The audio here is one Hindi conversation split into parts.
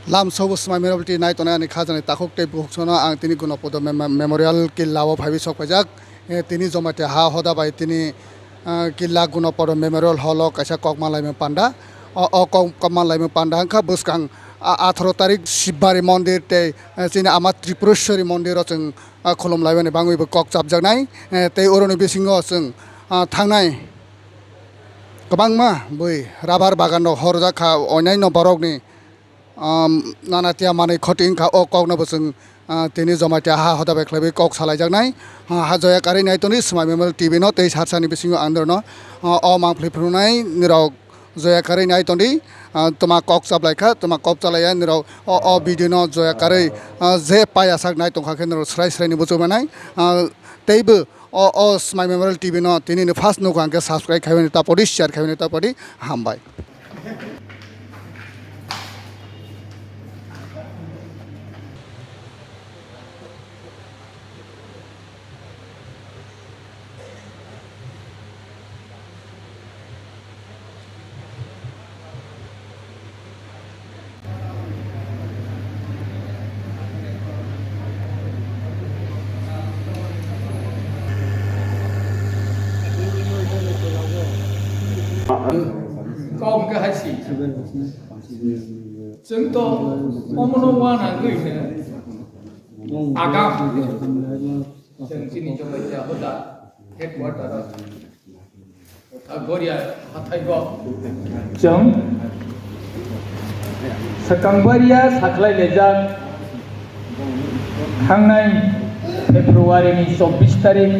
Lam Sobo Smai Memorial Night on any Kazan Takok Tape Boxona and Tini Gunopodo Memorial Kilawa Pavisok Pajak, Tini Zomate Ha Hoda by Tini Kila Gunopodo Memorial Holok Asha Kokmalai Panda, or Kokmalai Pandanka Buskang Athrotarik Shibari Mondir Te Sina Amat Tripurushari Mondirot and Kolom Lavan Bangu Kokchap Janai, Te Uroni Bisingos Tangai Kabangma, Bui, Rabar Bagano Horzaka, Onaino Barogni. Nanatia Mani Cotting or Cognabus Tini Zomatia Hoda Beclavi Cox Halajanai, Hazoya Karina Tonis, my memory TV not is Hatsani Bissing under no, or Mampli Prunai, Niro Zoya Karina Toni, Toma Cox Ablaka, Toma Coptalayan, Niro, or Bidino Zoya Kare, Ze Payasak Night on Hakan, Slice Reni Buzumanai, table. Or my memory TV not in the first no can get subscribe Kevin Tapodi, share Kevin Tapodi, Hambai. Có cái hay gì chứng tỏ ông nó qua là người này à cao chứng xin cho mình hỗ trợ headquarter đó Korea thay go chứng Sekambaria saklai lejak hangnai Februari ni 24 tarik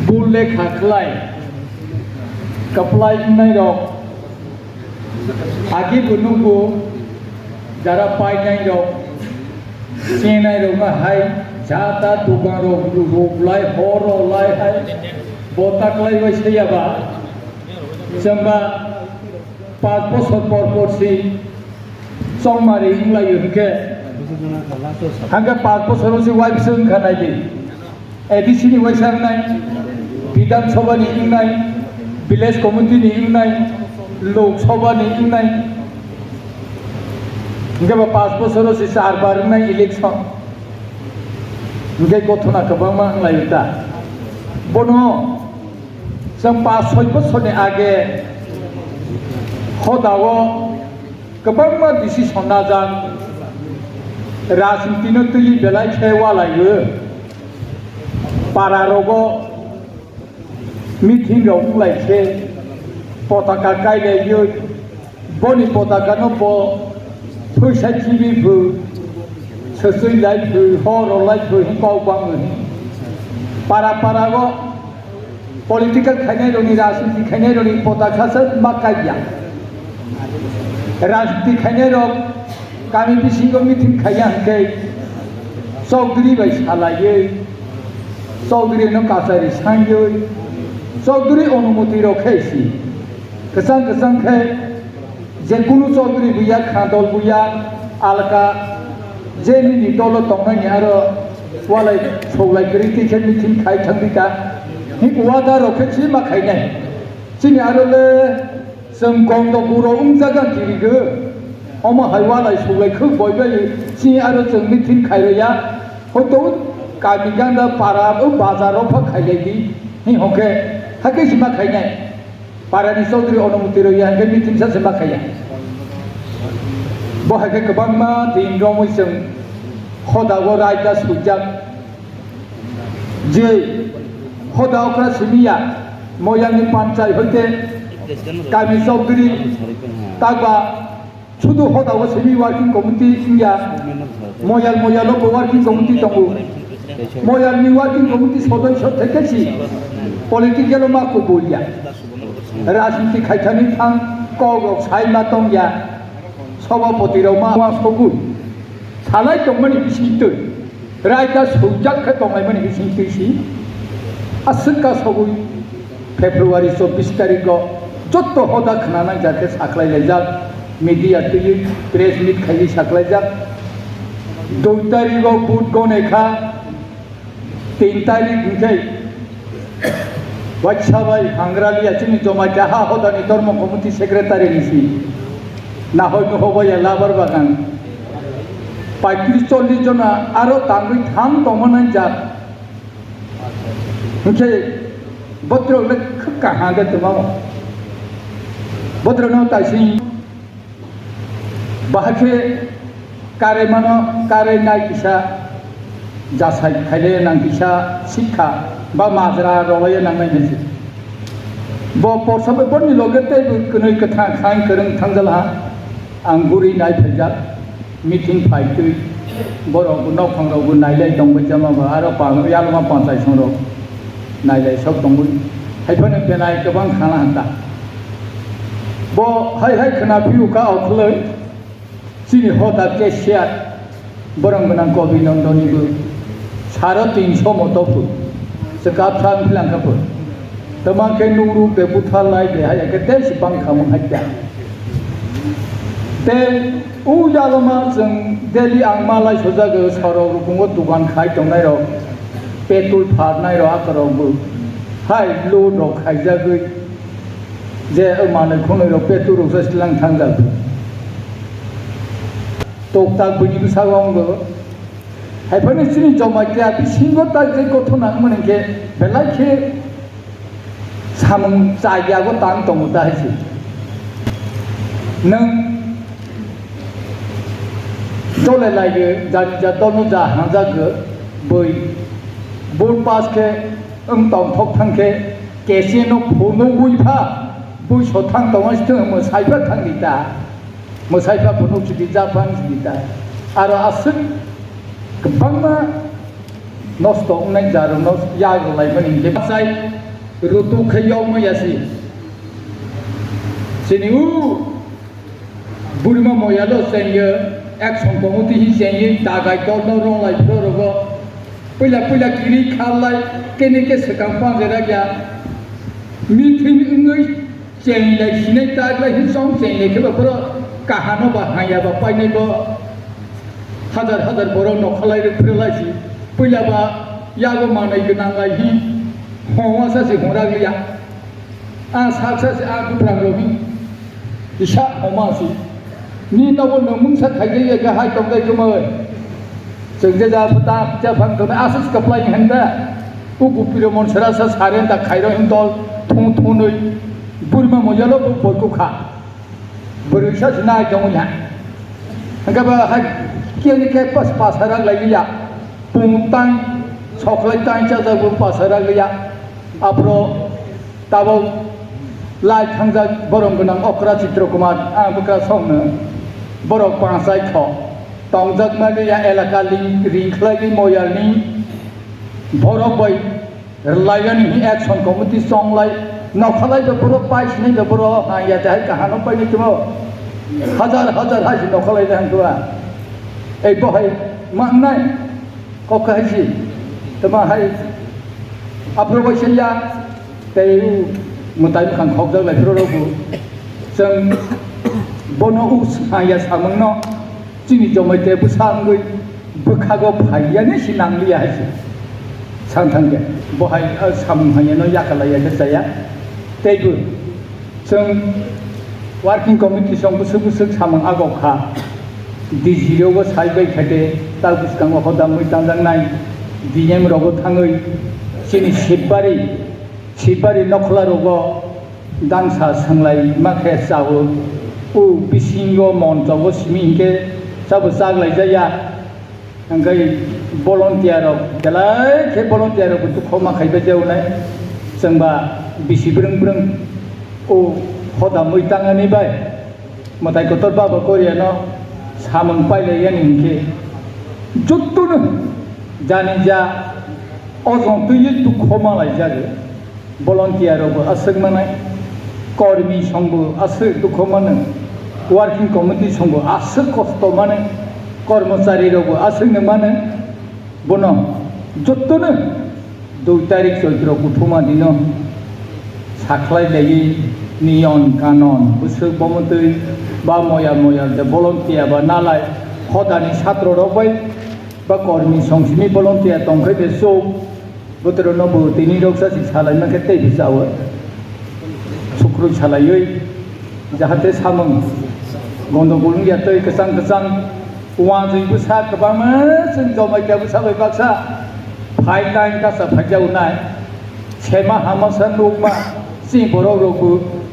bulle khaklai Kaplai nai rok agi bunungku jara pai nai rok senai rok ma hai jata tukang rok lai horo lai hai botak lai wai saya ba samba 5 বছর পর পড়ছি চংমারি ইংলাই ইনকে হাঙ্গা 5 বছর হচ্ছে ওয়াইফ সং খানাই দি এডিসিনি ওয়াইসাং নাই বিধানসভানি ইংনাই ভিলেজ কমিটিনি ইংনাই লোকসভানি ইংনাই ইনকে 5 বছর হচ্ছে 4 বার নাই ইলেকশন ইনকে গঠনা কবাংমা ইংলাই তা বনো जों 5-6 বছরनि आगे हदाव गोबां डिसिसन नाजां राजनीतिनो तुलि बेलाय खेवालायो पारारगो मिथिंगाव बुंलायसे पताका गायलायो बनि पताकानो ब फैसा टिभिफोर सोसैलायफोर हरलायफोर हिंगावबाङो पारागो पलिटिकल खायनाय रनि राजनीति खायनाय रनि पताकासो माकाया राजनीति खायनाय रं गामि बिसिंगो मिथिं खाया हंखै चौधरी बाय सालायो चौधरी नो कासारि सांयो चौधरी अनुमति रखेसि गोजान खै जेकुनु चौधरी बुया खादल बुया आलका जेनि दल दंनायनि आरो वालाय सौलायगिरि टिकेट मिथिं खाय थांदिका हि वादा रखेसि मा खायनाय जोंनि आरोले जों गंदपुराव उमजागान गिरिगो अमा हायवालाय सौलायखौ बयबो सि आरो जों मिथिं खायरया हयतो गामि गांदा पाराबो बाजाराव खायलायदि हि हके हाके सिमा खायनाय पारानि चौधरी अनुमति रया हके मिथिं सासे मा खाया बहाके गोबां मा दिन रमै जों हदाव रायदा सुजाक जे हदावफ्रा सिमिया मयानि पान्चाय हते गामि चौधरी तागबा शुधु हदाव सेमि वार्किं कमिटि इंया मयाल वार्किं कमिटि दङ मयालनि वार्किं कमिटि सदस्य थेकेसि पलिटिकेल माखौ बलिया राजनीति खायथानि थां कगक सायमा दंया सभापति राव मा सगुन सालाय दंमोन बिसिंतै रायदा सौजाखै दंनायमोन बिसिंतैसि आसुका सगुन फेब्रुवारि 24 तारिखआव जत्त हदा खोनानाय जाके साख्लायलायजाक मीडिया तुलि प्रेस मीट खायि साख्लायजाक 2 तारिखआव बुट गनायखा 3 तारिख निफ्राय वाटसाबाय हांग्रालिया जोंनि जमायथा हा हदानि धर्म कमिटि सेक्रेटारि निसि না হয়তো হবো লাবার বাগান 35-40 জনা আরো তাঙ্গি থাম দমনাই যা হচ্ছে বদ্রলে খুব কাহাগে তোমাও বদ্রনো তাইসি বাহাকে কারে মানো কারে নাই কিসা যাসাই খাইলে নাং কিসা শিক্ষা বা মাজরা রলাইয়ে নাंनाय मोनसे ब परसाबे बनि लगेते कनै कथा खां करं थांजला आं गुरि नाय फैजाक मीटिंग फाइतै बरं नौखांरावबो नायलाय दंबो जामाबा आरो यालमा पन्साय संरो नायलाय सब दंबो हायफोनो बेनाय गोबां खाना हान्ता ब हाय हाय खोना फिउका अखलै सिनि हदा केसियार बरं गोनां कबिनन्दनिबो 350 मतफोर सेकाफ्राम फिलांखाफोर तमाके नुरु बेबुथा लाय बेहाय एकेते सिबां खामो हायजा ते उ जालमा जों देलि आं मालाय सजागो साराव रुगुंगो दुगान खाय दंनाय र पेट्रोल फारनाय र आकरावबो हाय लोड र खायजागै जे माने खनै र पेट्रोल रसो सिलां थांजागो तकता बुजिबो सागावबो हायफोरनि सिनि जमायया बिसिंगो ताजै गथना मोनके बेलायखे सामं जायगागो तां दंगो दाहायसै नों जले लायो जानि जा दनो जा हाजागो बै बोर्ड पास के तंग थक थांके केसे न फोनो बुइफा बुइ सथां दंगासिनो मोसाइफा थांगिता मोसाइफा फोनो खिदि जाफां खिदिता आरो आसुन गोबांना नस्त उनाय जारो न यागलायमोन इंके जाय रुतु खैयाव मैयासि सिनिउ बुरिमा मयालो सेंयो एक्शन कमिटि हिसेंयो दागाय दनो रंलाय फोरगो पहिला पहिला गिरि खालाय केनेके सकांफां जेराग्या मीटिंग इंगै जेंलाय सिनै दागलाय हिसं जेंलेके बफोर काहानो बाहाया बा पाइनैबो हाजार हाजार बर' नखालाय रोखलायसि पहिलाबा यागो मानाय गोनांलाय हि हवा सासे हरा गैया आं सासे आं गुफ्रां रबि इसा हमासि नि दावो नमुंसा खायजायो गाहाय दंगाय गोमोन जों जे जाफता जाफां दं आसस कप्लाय हन्दा उ गुपिरो मनसरा सा सारेन दा खायरो हिन्दल थं थनै बुरमा मजालो बरको खा बोरैसा नाय दंया हंगाबा हाय केनि के पासरा लागिया पुंतां सकलाय तां जाजाबो पासरा गैया आफ्रो ताबो लाइ थांजा बरं गोनां अक्रा चित्र कुमार आं बका संनो बरक पासाय ख तंजाक मानिया एलाका रिंख्लायनि मयालनि बरक बै लायनि एक्शन कमिटि संलाय नखलाय बरो पाइसनै बरो हाया जाय कहानो पाइनि तुमो हजार हजार हाजि नखलाय दांतुआ ए बहाय मांनाय ककायसि तमा हाय आफ्रोबायसैया तेउ मुताय खां खगजाग लायफ्रोबो जों बनो उसाया सामंनो जिनि जमायते बुसांगै बोखागो फाइयानो सिनांलिया हायसि सांथांगे बहाय सामं हायनो याखालाया जाया तेबो जों वार्किं कमिटि सं बुसु बुसु सामं आगखा दिजिरोबो साइबाय खादे ताल बुसकांगो हदा मैतांजांनाय डिएम रगो थाङै सिनि सिबारि नखला रगो दांसा सोंलाय माखे जावो उ बिसिंगो मनजावो सिमिंके जाबो जागलाय जाया ओंखाय भलन्टियार देलाय के भलन्टियार बुथु खमा खायबा जावनाय जोंबा बिसिब्रों ब्रों उ हदा मैतांगानि बाय मताय गतर बाबा कोरियानो सामं पाइलाया निंके जुत्तुनो जानि जा अजन तुय तु खमालाय जागो भलन्टियारबो असग मानाय कर्मी संबो असग दुख मानो वार्किं कमिटि संबो असग कष्ट मानो कर्मचारी रबो असग मानो बनो जत्तनो 2 तारिख चैत्र गुथुमा दिनो साख्लाय लायै नियन कानन बुसु बमतै बा मया दे भलन्टियार बा नालाय हदानि छात्र रबाय बा कर्मी संसिनि भलन्टियार दंखै बे सौ बोथोराव बोथोरनि रक्सा सालायनो खेते बिसावो सुक्रुय सालायै जाहाथे सामं गंदगलनि यातै गोजान गोजान औवाजोंबो सा गोबांमोन जों जमायगाबो साबाय बाक्सा फाइनाय गासा फाइजावनाय सेमा हामासा नौमा जि बर' रावबो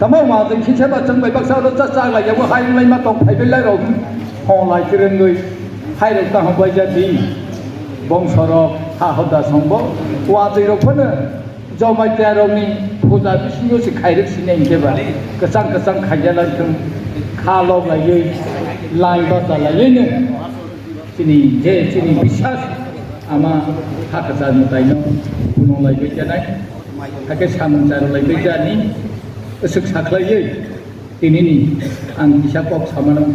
तामा औवाजों खिसेबा जों बाय बाक्सायाव जालायावबो हायलाय मा दं फाइबेलाय राव हलाय रोङै हायरका हबाय जादि बंसरक हाहदा संब औवाजों रखौनो जमायगा रावनि फुजा बिसिङावसो खायरक सिनाय जेबा गोजान गोजान खायजालायथों खालाव लायै लाइबा जालायैनो जोंनि बिसास आमा हाखाजानिफ्रायनो उनाव लायबाय जानाय हाके सामोनजार लायबाय जानि गोसो साख्लायै दिनैनि आं बिसा कक सामानाव